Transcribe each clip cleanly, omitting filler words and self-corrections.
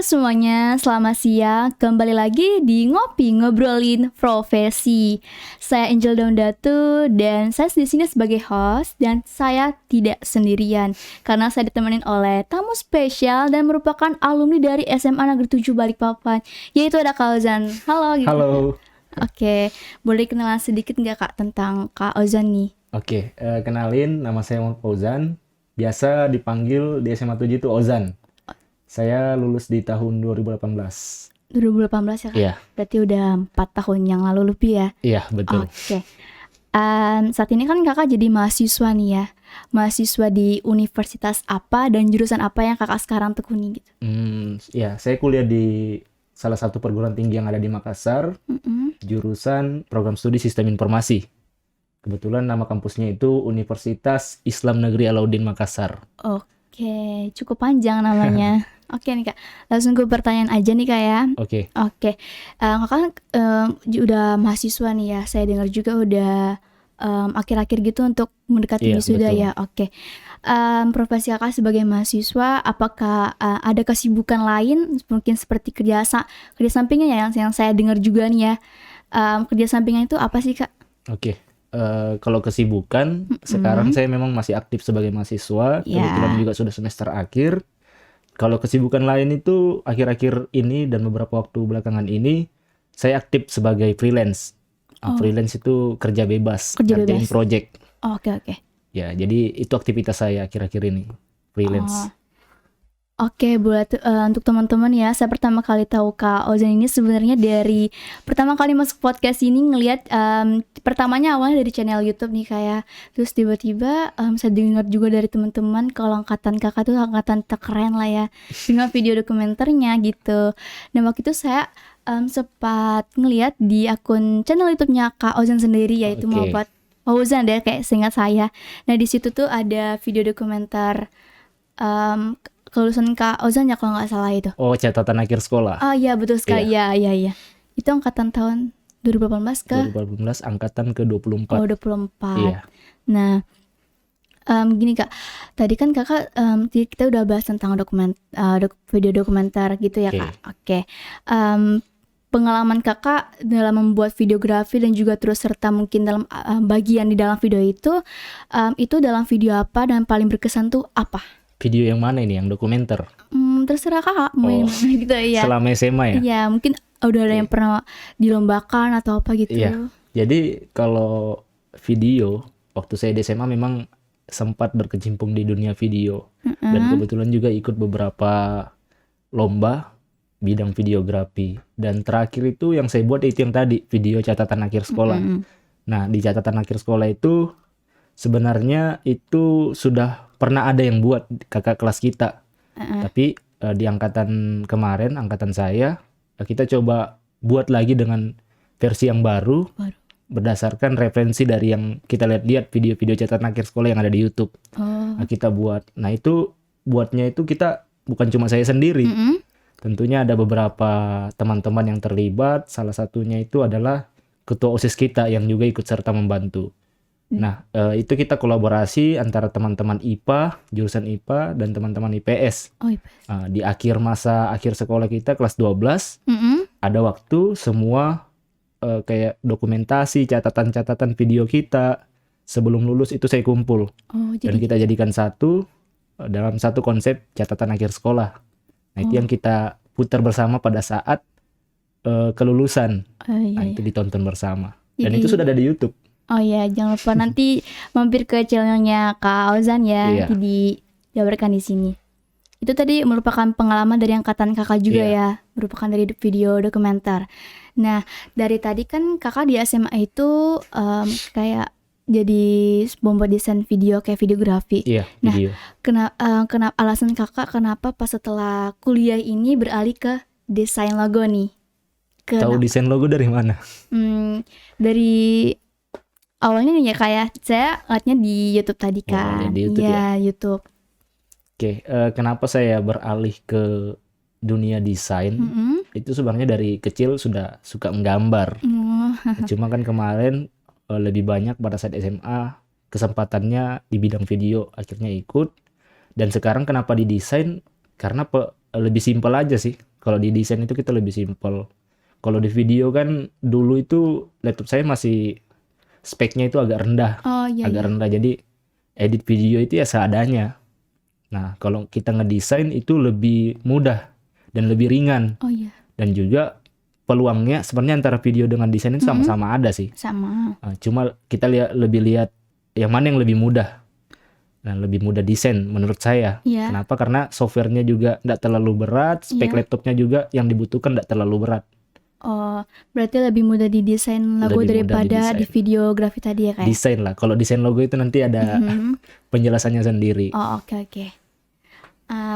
Halo semuanya, selamat siang. Kembali lagi di Ngopi Ngobrolin Profesi. Saya Angel Daun Datu dan saya di sini sebagai host dan saya tidak sendirian karena saya ditemenin oleh tamu spesial dan merupakan alumni dari SMA Negeri 7 Balikpapan, yaitu ada Kak Ozan. Halo. Halo. Oke, boleh kenalan sedikit nggak Kak tentang Kak Ozan nih? Oke, kenalin, nama saya Muhammad Fauzan. Biasa dipanggil di SMA 7 itu Ozan. Saya lulus di tahun 2018. 2018 ya Kak? Iya. Berarti udah 4 tahun yang lalu lebih ya? Iya, betul. Oke. Saat ini kan kakak jadi mahasiswa nih ya. Mahasiswa di universitas apa dan jurusan apa yang kakak sekarang tekuni gitu? Ya, saya kuliah di salah satu perguruan tinggi yang ada di Makassar, jurusan program studi Sistem Informasi. Kebetulan nama kampusnya itu Universitas Islam Negeri Alauddin Makassar. Oke, cukup panjang namanya. Oke nih Kak, langsung ke pertanyaan aja nih Kak ya. Oke. Kakak udah mahasiswa nih ya. Saya dengar juga udah akhir-akhir gitu untuk mendekati Iya, wisuda betul. ya. Oke. Profesi kakak sebagai mahasiswa, apakah ada kesibukan lain mungkin seperti kerja sampingnya ya yang saya dengar juga nih ya. Kerja sampingnya itu apa sih Kak? Oke. Kalau kesibukan, sekarang saya memang masih aktif sebagai mahasiswa. Ya. Kebetulan juga sudah semester akhir. Kalau kesibukan lain itu akhir-akhir ini dan beberapa waktu belakangan ini, saya aktif sebagai freelance. Freelance itu kerja bebas, Kerja ngerjain bebas. project. Oke. Ya, jadi itu aktivitas saya akhir-akhir ini, freelance. Oke, buat untuk teman-teman ya, saya pertama kali tahu Kak Ozan ini sebenarnya dari pertama kali masuk podcast ini ngelihat pertamanya awalnya dari channel YouTube nih kayak, terus tiba-tiba saya dengar juga dari teman-teman kalau angkatan kakak tuh angkatan terkeren lah ya dengan video dokumenternya gitu. Nah waktu itu saya sempat ngelihat di akun channel YouTube-nya Kak Ozan sendiri yaitu Oke. Muhammad Fauzan deh kayak seingat saya. Nah di situ tuh ada video dokumenter kelulusan Kak Ozan ya kalau nggak salah itu. Oh, catatan akhir sekolah. Oh iya betul sekali. Iya. Itu angkatan tahun 2018 ke 2018 angkatan ke-24. 24. Iya. Nah, gini Kak. Tadi kan Kakak kita udah bahas tentang video dokumenter gitu ya Oke. Kak. Oke. Pengalaman Kakak dalam membuat videografi dan juga terus serta mungkin dalam bagian di dalam video itu dalam video apa dan paling berkesan tuh apa? Video yang mana ini? Yang dokumenter? Terserah Kakak mau yang mana gitu ya. Selama SMA ya? Iya, mungkin udah ada yang pernah dilombakan atau apa gitu. Iya. Jadi kalau video, waktu saya di SMA memang sempat berkecimpung di dunia video. Dan kebetulan juga ikut beberapa lomba bidang videografi. Dan terakhir itu yang saya buat itu yang tadi, video catatan akhir sekolah. Nah, di catatan akhir sekolah itu sebenarnya itu sudah pernah ada yang buat kakak kelas kita. Tapi di angkatan kemarin, angkatan saya, kita coba buat lagi dengan versi yang baru. Berdasarkan referensi dari yang kita lihat video-video catatan akhir sekolah yang ada di YouTube. Nah, kita buat. Nah, itu buatnya itu kita bukan cuma saya sendiri. Tentunya ada beberapa teman-teman yang terlibat. Salah satunya itu adalah ketua OSIS kita yang juga ikut serta membantu. Nah, itu kita kolaborasi antara teman-teman IPA, jurusan IPA, dan teman-teman IPS. Oh, iya. Di akhir sekolah kita, kelas 12, ada waktu semua kayak dokumentasi, catatan-catatan video kita sebelum lulus itu saya kumpul. Dan kita jadikan dalam satu konsep catatan akhir sekolah. Nah, itu yang kita putar bersama pada saat kelulusan. Nah, itu ditonton bersama. Dan itu sudah ada di YouTube. Oh iya, jangan lupa nanti mampir ke channelnya Kak Ozan ya, Iya. dijabarkan di sini. Itu tadi merupakan pengalaman dari angkatan kakak juga ya, merupakan dari video dokumenter. Nah, dari tadi kan kakak di SMA itu kayak jadi membuat desain video kayak videografi. Iya, Nah, video. kenapa alasan kakak kenapa pas setelah kuliah ini beralih ke desain logo nih? Tahu desain logo dari mana? Dari awalnya nih ya kayak saya liatnya di YouTube tadi kan. lihat di YouTube Iya, YouTube. Oke, kenapa saya beralih ke dunia desain? Itu sebenarnya dari kecil sudah suka menggambar. Cuma kan kemarin lebih banyak pada saat SMA kesempatannya di bidang video, akhirnya ikut. Dan sekarang kenapa di desain? Karena lebih simpel aja sih. Kalau di desain itu kita lebih simpel. Kalau di video kan dulu itu laptop saya masih speknya itu agak rendah, Oh, iya agak iya. rendah. Jadi edit video itu ya seadanya. Nah, kalau kita ngedesain itu lebih mudah dan lebih ringan. Oh, iya. Dan juga peluangnya sebenarnya antara video dengan desain itu sama-sama ada sih. Sama. Cuma kita lebih lihat yang mana yang lebih mudah. Nah, lebih mudah desain menurut saya. Iya. Kenapa? Karena softwarenya juga nggak terlalu berat, spek Iya. laptopnya juga yang dibutuhkan nggak terlalu berat. Oh, berarti lebih mudah didesain logo Lebih mudah daripada didesain. di videografi tadi ya kayak. Desain lah. Kalau desain logo itu nanti ada penjelasannya sendiri. Oh, oke.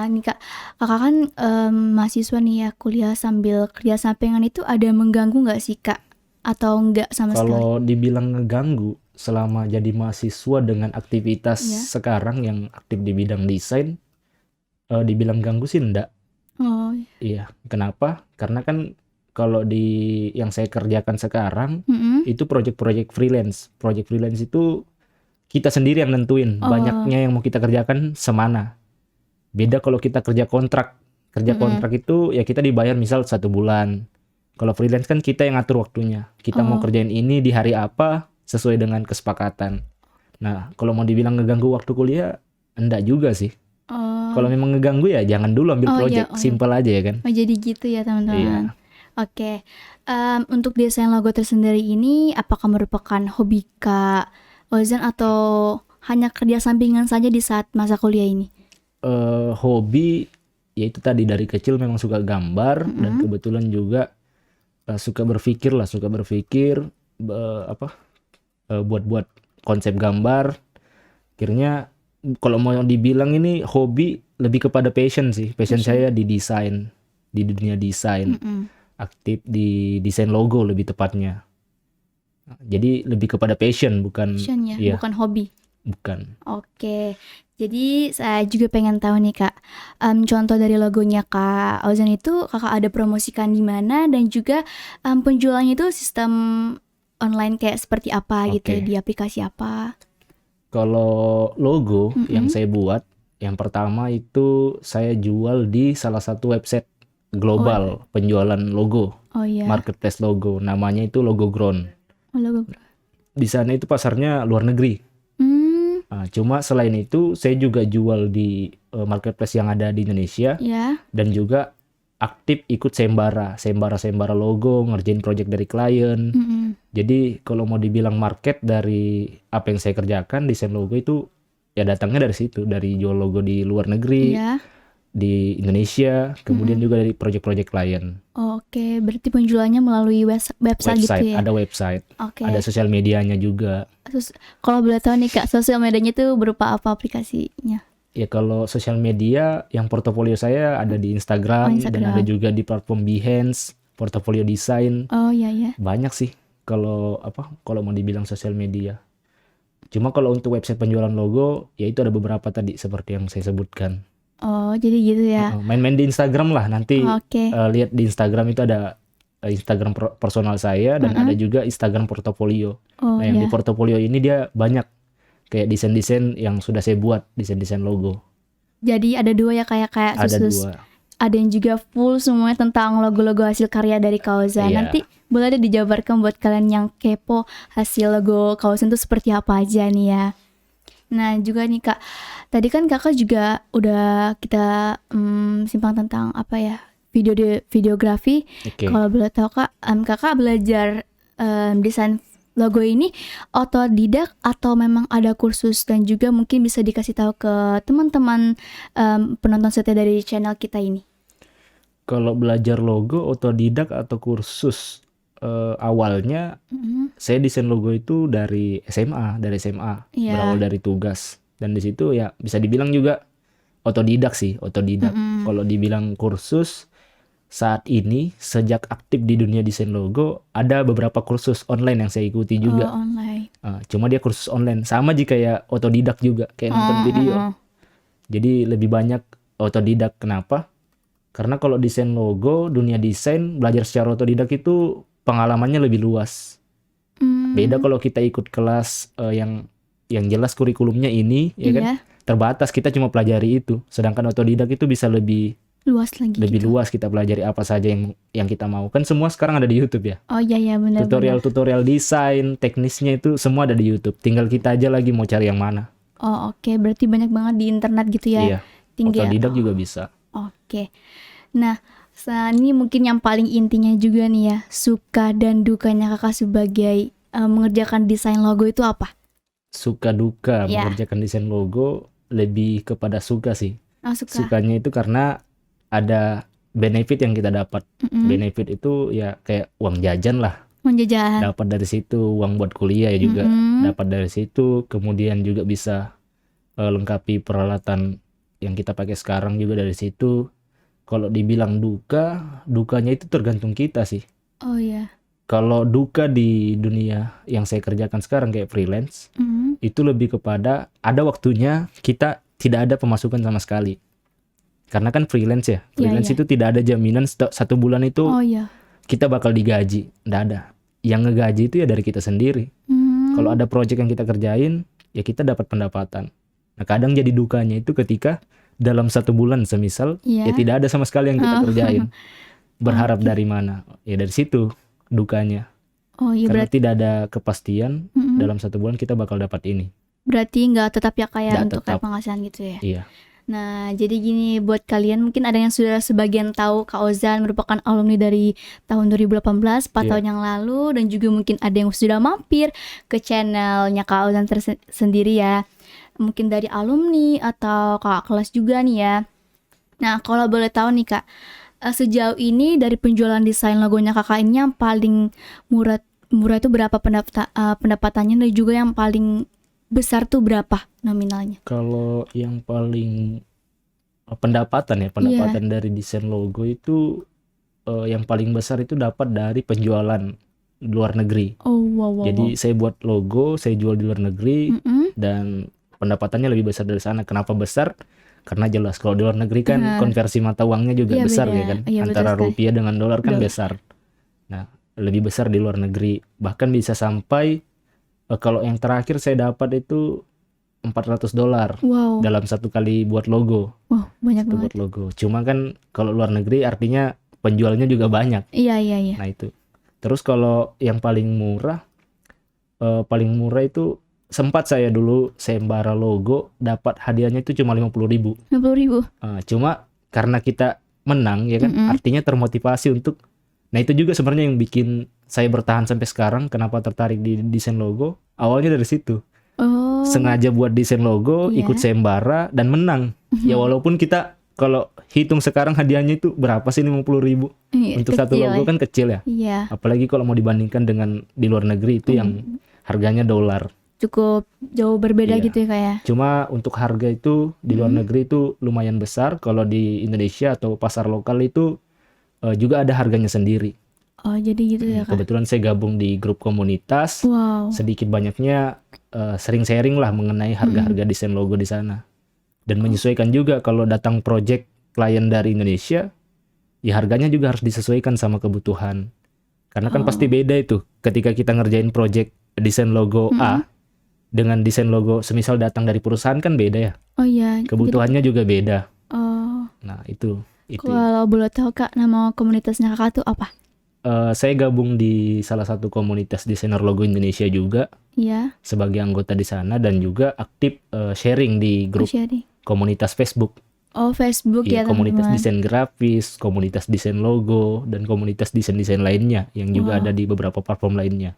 Nih Kak, Kakak kan mahasiswa nih ya, kuliah sambil kerja sampingan itu ada mengganggu nggak sih Kak? Atau nggak sama sekali? Kalau dibilang ngeganggu selama jadi mahasiswa dengan aktivitas Iya. sekarang yang aktif di bidang desain, dibilang ganggu sih enggak. Oh, Iya. Kenapa? Karena kan kalau di yang saya kerjakan sekarang itu project-project freelance. Project freelance itu kita sendiri yang nentuin banyaknya yang mau kita kerjakan semana. Beda kalau kita kerja kontrak. Kerja kontrak itu ya kita dibayar misal 1 bulan. Kalau freelance kan kita yang ngatur waktunya. Kita mau kerjain ini di hari apa sesuai dengan kesepakatan. Nah, kalau mau dibilang ngeganggu waktu kuliah, enggak juga sih. Kalau memang ngeganggu ya jangan dulu ambil project, simple aja ya kan. Oh, jadi gitu ya teman-teman. Iya. Oke. Untuk desain logo tersendiri ini apakah merupakan hobi Kak Ozan atau hanya kerja sampingan saja di saat masa kuliah ini? Hobi yaitu tadi dari kecil memang suka gambar dan kebetulan juga suka berpikir buat konsep gambar. Akhirnya kalau mau dibilang ini hobi lebih kepada passion sih. Passion saya di desain, di dunia desain. Aktif di desain logo lebih tepatnya. Jadi lebih kepada passion bukan Passion ya, iya, bukan hobi. bukan. Oke. Jadi saya juga pengen tahu nih Kak, contoh dari logonya Kak Ozan itu Kakak ada promosikan di mana dan juga penjualannya itu sistem online kayak seperti apa gitu, Oke. di aplikasi apa? Kalau logo yang saya buat, yang pertama itu saya jual di salah satu website global penjualan logo, Oh iya. marketplace logo. Namanya itu Logo Ground. Oh, logo. Di sana itu pasarnya luar negeri. Nah, cuma selain itu saya juga jual di marketplace yang ada di Indonesia Ya. dan juga aktif ikut sembara logo, ngerjain project dari klien. Jadi kalau mau dibilang market dari apa yang saya kerjakan desain logo itu ya datangnya dari situ, dari jual logo di luar negeri, Iya. di Indonesia, kemudian juga dari project-project klien. Oke, berarti penjualannya melalui website gitu ya? Ada website, Oke. ada sosial medianya juga. Terus kalau boleh tahu nih Kak, sosial medianya itu berupa apa aplikasinya? Ya kalau sosial media yang portofolio saya ada di Instagram, dan ada juga di platform Behance, portofolio desain. Oh iya. Banyak sih kalau mau dibilang sosial media. Cuma kalau untuk website penjualan logo, ya itu ada beberapa tadi seperti yang saya sebutkan. Oh, jadi gitu ya. Main-main di Instagram lah nanti. Oke. Lihat di Instagram itu ada Instagram personal saya dan ada juga Instagram portofolio. Oh, Nah, yang di iya. portofolio ini dia banyak kayak desain-desain yang sudah saya buat, desain-desain logo. Jadi ada dua ya kayak Ada khusus. 2. Ada yang juga full semuanya tentang logo-logo hasil karya dari Kauzan. Iya. Nanti boleh deh dijabarkan buat kalian yang kepo hasil logo Kauzan itu seperti apa aja nih ya. Nah juga nih Kak, tadi kan Kakak juga udah kita simpang tentang apa ya, videografi. Oke. Kalau boleh tahu Kak, Kakak belajar desain logo ini otodidak atau memang ada kursus, dan juga mungkin bisa dikasih tahu ke teman-teman penonton setia dari channel kita ini. Kalau belajar logo otodidak atau kursus, awalnya saya desain logo itu dari SMA, Iya. berawal dari tugas. Dan di situ ya bisa dibilang juga otodidak sih, otodidak. Kalau dibilang kursus, saat ini sejak aktif di dunia desain logo ada beberapa kursus online yang saya ikuti juga. Oh, online. Cuma dia kursus online, sama aja kayak otodidak juga, kayak nonton video. Jadi lebih banyak otodidak. Kenapa? Karena kalau desain logo, dunia desain, belajar secara otodidak itu pengalamannya lebih luas. Beda kalau kita ikut kelas yang jelas kurikulumnya ini, ya kan? Iya. Terbatas, kita cuma pelajari itu. Sedangkan otodidak itu bisa lebih Luas lagi lebih gitu. luas kita pelajari apa saja yang kita mau. Kan semua sekarang ada di YouTube ya. Oh iya benar. Tutorial desain, teknisnya itu semua ada di YouTube. Tinggal kita aja lagi mau cari yang mana. Oh oke, berarti banyak banget di internet gitu ya. Iya. Tinggal Otodidak juga bisa. Oke. Nah, ini mungkin yang paling intinya juga nih ya, suka dan dukanya kakak sebagai mengerjakan desain logo itu apa? Suka duka Ya. mengerjakan desain logo lebih kepada suka sih. Oh suka. Sukanya itu karena ada benefit yang kita dapat. Benefit itu ya kayak uang jajan lah. Menjajahan. Dapat dari situ, uang buat kuliah ya juga dapat dari situ. Kemudian juga bisa lengkapi peralatan yang kita pakai sekarang juga dari situ. Kalau dibilang dukanya itu tergantung kita sih. Oh iya. Kalau duka di dunia yang saya kerjakan sekarang kayak freelance, itu lebih kepada ada waktunya kita tidak ada pemasukan sama sekali. Karena kan freelance ya, freelance itu tidak ada jaminan satu bulan itu kita bakal digaji, nggak ada. Yang ngegaji itu ya dari kita sendiri. Kalau ada project yang kita kerjain, ya kita dapat pendapatan. Nah kadang jadi dukanya itu ketika dalam satu bulan semisal, ya tidak ada sama sekali yang kita kerjain. Berharap dari mana? Ya dari situ dukanya. Karena tidak ada kepastian dalam satu bulan kita bakal dapat ini. Berarti nggak tetap ya kayak Nggak untuk tetap. kayak penghasilan gitu ya? Iya. Nah, jadi gini buat kalian mungkin ada yang sudah sebagian tahu Kak Ozan merupakan alumni dari tahun 2018, 4 tahun yang lalu, dan juga mungkin ada yang sudah mampir ke channelnya Kak Ozan sendiri ya. Mungkin dari alumni atau kakak kelas juga nih ya. Nah, kalau boleh tahu nih Kak, sejauh ini dari penjualan desain logonya kakak ini yang paling murah itu berapa pendapatannya, dan juga yang paling besar tuh berapa nominalnya? Kalau yang paling pendapatan dari desain logo itu yang paling besar itu dapat dari penjualan luar negeri. Jadi saya buat logo, saya jual di luar negeri dan pendapatannya lebih besar dari sana. Kenapa besar? Karena jelas kalau di luar negeri kan konversi mata uangnya juga besar ya kan. Antara rupiah dengan dolar kan besar. Nah, lebih besar di luar negeri. Bahkan bisa sampai kalau yang terakhir saya dapat itu $400 dalam satu kali buat logo. Banyak banget. Buat logo. Cuma kan kalau luar negeri artinya penjualnya juga banyak. Iya. Nah itu. Terus kalau yang paling murah itu sempat saya dulu sayembara logo dapat hadiahnya itu cuma 50.000. Cuma karena kita menang ya kan, artinya termotivasi untuk. Nah itu juga sebenarnya yang bikin saya bertahan sampai sekarang. Kenapa tertarik di desain logo? Awalnya dari situ. Sengaja buat desain logo, ikut sayembara dan menang. Ya walaupun kita kalau hitung sekarang hadiahnya itu berapa sih 50.000? Untuk satu logo kan kecil ya. Apalagi kalau mau dibandingkan dengan di luar negeri itu yang harganya dolar. Cukup jauh berbeda gitu ya kayak. Cuma untuk harga itu di luar negeri itu lumayan besar. Kalau di Indonesia atau pasar lokal itu juga ada harganya sendiri. Oh jadi gitu ya Kak. Kebetulan saya gabung di grup komunitas. Sedikit banyaknya sering sharing lah mengenai harga-harga desain logo di sana. Dan menyesuaikan juga kalau datang project klien dari Indonesia, ya harganya juga harus disesuaikan sama kebutuhan. Karena kan pasti beda itu ketika kita ngerjain project desain logo A dengan desain logo semisal datang dari perusahaan kan beda ya. Kebutuhannya juga beda. Nah itu. Kalau boleh tahu Kak, nama komunitasnya Kakak tuh apa? Saya gabung di salah satu komunitas desainer logo Indonesia juga. Sebagai anggota di sana dan juga aktif sharing di grup komunitas Facebook. Facebook ya teman-teman. Komunitas desain grafis, komunitas desain logo, dan komunitas desain-desain lainnya yang juga ada di beberapa platform lainnya.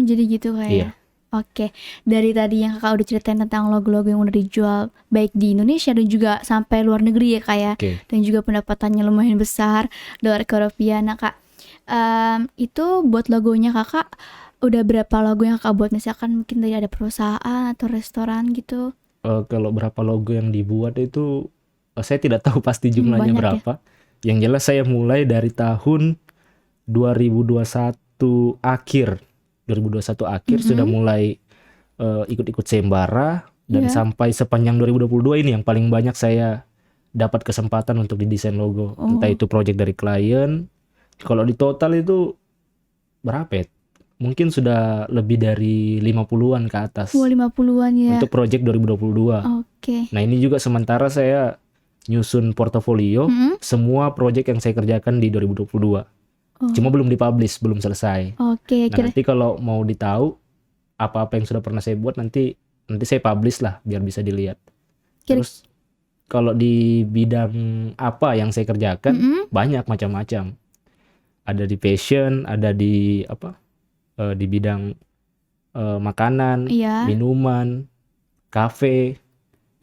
Jadi gitu kayak. Oke, dari tadi yang Kakak udah ceritain tentang logo-logo yang udah dijual baik di Indonesia dan juga sampai luar negeri ya Kak ya. Dan juga pendapatannya lumayan besar, dolar ke rupiah. Nah Kak, itu buat logonya Kakak udah berapa logo yang Kakak buat? Misalkan mungkin dari ada perusahaan atau restoran gitu. Kalau berapa logo yang dibuat itu saya tidak tahu pasti jumlahnya berapa. Yang jelas saya mulai dari tahun 2021 akhir sudah mulai ikut-ikut sayembara dan sampai sepanjang 2022 ini yang paling banyak saya dapat kesempatan untuk didesain logo. Entah itu project dari klien. Kalau di total itu berapa ya? Mungkin sudah lebih dari 50-an ke atas. 50-an ya. Untuk project 2022. Nah ini juga sementara saya nyusun portofolio semua project yang saya kerjakan di 2022. Cuma belum dipublish, belum selesai. Oke, Nah, nanti kalau mau ditahu apa-apa yang sudah pernah saya buat nanti saya publish lah biar bisa dilihat. Terus kalau di bidang apa yang saya kerjakan banyak macam-macam. Ada di fashion, ada di di bidang makanan, minuman, kafe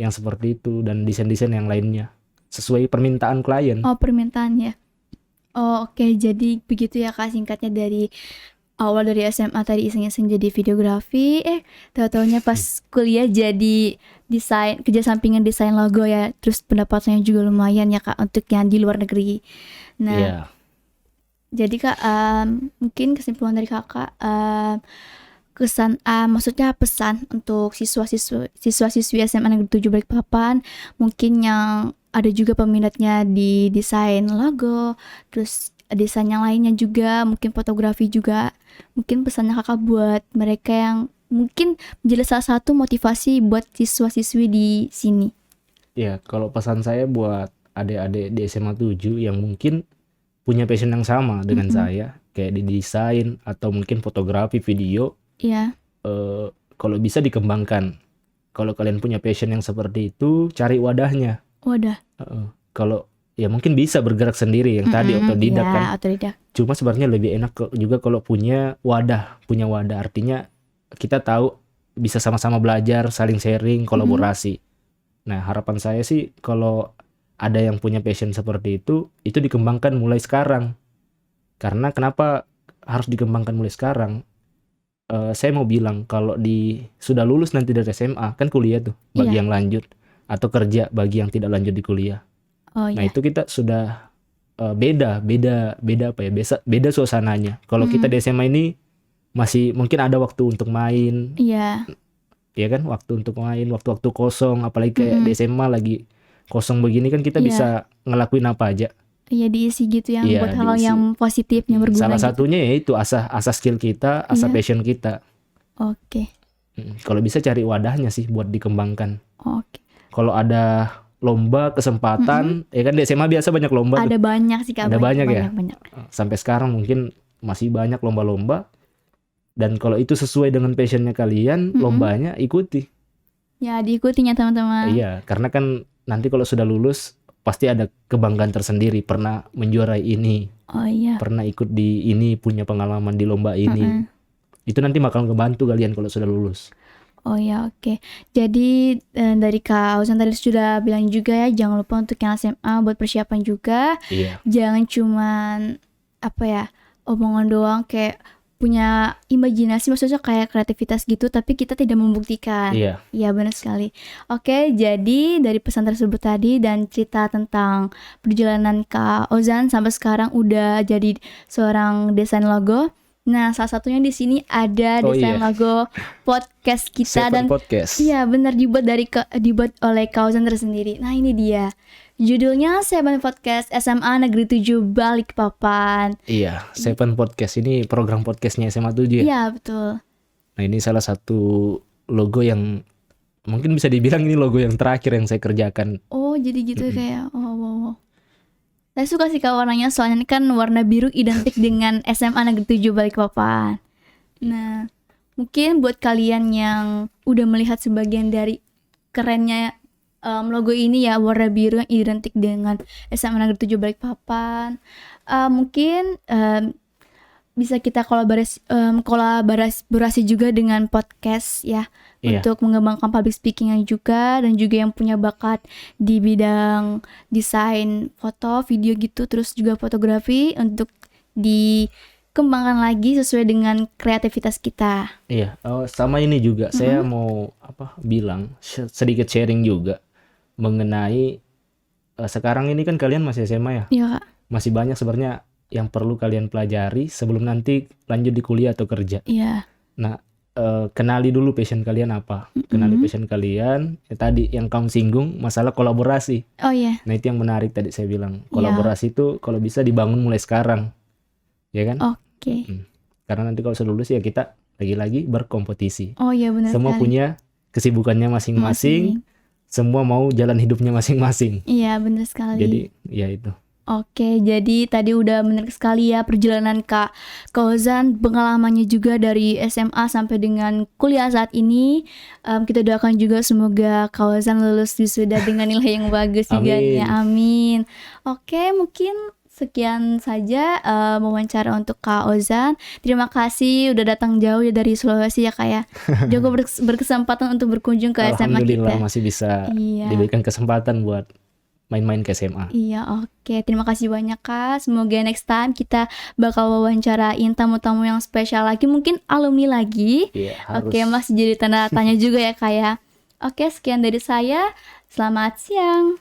yang seperti itu dan desain-desain yang lainnya sesuai permintaan klien. Oh, permintaan ya. Oh, oke. Jadi begitu ya Kak, singkatnya dari awal dari SMA tadi iseng-iseng jadi videografi, tahu-taunya pas kuliah jadi desain, kerja sampingan desain logo ya. Terus pendapatannya juga lumayan ya Kak untuk yang di luar negeri. Nah, jadi Kak, mungkin kesimpulan dari Kakak, maksudnya pesan untuk siswa-siswi SMA Negeri 7 Balikpapan, mungkin yang ada juga peminatnya di desain logo, terus desain yang lainnya juga, mungkin fotografi juga. Mungkin pesannya Kakak buat mereka yang mungkin menjadi salah satu motivasi buat siswa-siswi di sini. Ya, kalau pesan saya buat adik-adik di SMA 7 yang mungkin punya passion yang sama dengan saya, kayak di desain atau mungkin fotografi, video. Iya. Kalau bisa dikembangkan. Kalau kalian punya passion yang seperti itu, cari wadahnya. Wadah. Kalau ya mungkin bisa bergerak sendiri yang tadi otodidak kan. Otodidak. Cuma sebenarnya lebih enak juga kalau punya wadah. Artinya kita tahu bisa sama-sama belajar, saling sharing, kolaborasi. Nah, harapan saya sih kalau ada yang punya passion seperti itu dikembangkan mulai sekarang. Karena kenapa harus dikembangkan mulai sekarang? Saya mau bilang kalau sudah lulus nanti dari SMA kan kuliah tuh bagi yang lanjut atau kerja bagi yang tidak lanjut di kuliah. Nah, itu kita sudah beda beda suasananya. Kalau kita di SMA ini masih mungkin ada waktu untuk main. Iya. Ya kan, waktu untuk main, waktu-waktu kosong, apalagi kayak di SMA lagi kosong begini kan kita bisa ngelakuin apa aja. Iya, diisi gitu yang buat hal yang positif yang berguna. Salah satunya yaitu asah skill kita, passion kita. Oke. Kalau bisa cari wadahnya sih buat dikembangkan. Oke. Kalau ada lomba, kesempatan, ya kan di SMA biasa banyak lomba. Ada banyak sih Kak. Ada banyak ya. Banyak. Sampai sekarang mungkin masih banyak lomba-lomba. Dan kalau itu sesuai dengan passionnya kalian, lombanya ikuti. Ya, diikutinya teman-teman. Iya, karena kan nanti kalau sudah lulus pasti ada kebanggaan tersendiri, pernah menjuarai ini. Oh iya. Pernah ikut di ini, punya pengalaman di lomba ini. Itu nanti bakal ngebantu kalian kalau sudah lulus. Oh ya, oke. Jadi dari Kak Auzan tadi sudah bilang juga ya, jangan lupa untuk yang SMA buat persiapan juga. Iya. Jangan cuman omongan doang, kayak punya imajinasi, maksudnya kayak kreativitas gitu, tapi kita tidak membuktikan. Iya. Iya, benar sekali. Oke, jadi dari pesan tersebut tadi dan cerita tentang perjalanan Kak Auzan sampai sekarang udah jadi seorang desain logo. Nah, salah satunya di sini ada desain logo podcast kita. Seven Podcast. Iya, benar, dibuat oleh Kak Auzan tersendiri. Nah, ini dia. Judulnya Seven Podcast SMA Negeri 7 Balikpapan. Iya, Seven Podcast ini program podcastnya SMA 7 ya? Iya, betul. Nah, ini salah satu logo yang mungkin bisa dibilang ini logo yang terakhir yang saya kerjakan. Oh, jadi gitu kayak wow. Saya suka sih Kak warnanya, soalnya ini kan warna biru identik dengan SMA Negeri 7 Balikpapan. Nah, mungkin buat kalian yang udah melihat sebagian dari kerennya logo ini ya, warna biru yang identik dengan SMA Negeri 7 Balikpapan, mungkin bisa kita kolaborasi juga dengan podcast ya. Untuk mengembangkan public speaking juga, dan juga yang punya bakat di bidang desain foto, video gitu, terus juga fotografi untuk dikembangkan lagi sesuai dengan kreativitas kita. Iya, sama ini juga saya mau bilang sedikit sharing juga mengenai sekarang ini kan kalian masih SMA ya? Iya Kak. Masih banyak sebenarnya yang perlu kalian pelajari sebelum nanti lanjut di kuliah atau kerja. Iya. Nah, kenali dulu passion kalian apa. Kenali passion kalian. Tadi yang kamu singgung masalah kolaborasi. Oh iya. Nah, itu yang menarik tadi saya bilang. Kolaborasi itu kalau bisa dibangun mulai sekarang. Ya kan? Oke. Karena nanti kalau sudah lulus ya kita lagi-lagi berkompetisi. Oh iya, benar Semua sekali. punya kesibukannya masing-masing. semua mau jalan hidupnya masing-masing. Iya, benar sekali. Jadi ya itu. Oke, jadi tadi udah menarik sekali ya perjalanan Kak Ozan, pengalamannya juga dari SMA sampai dengan kuliah saat ini. Kita doakan juga semoga Kak Ozan lulus wisuda dengan nilai yang bagus juga Amin. ya. Amin. Oke, mungkin sekian saja wawancara untuk Kak Ozan. Terima kasih udah datang jauh ya dari Sulawesi ya Kak ya. Juga berkesempatan untuk berkunjung ke SMA Alhamdulillah kita. masih bisa Iya. diberikan kesempatan buat main-main ke SMA. Iya, oke. Terima kasih banyak Kak. Semoga next time kita bakal wawancarain tamu-tamu yang spesial lagi, mungkin alumni lagi. Iya, harus. Oke, masih jadi tanda tanya juga ya Kak ya. Oke, sekian dari saya. Selamat siang.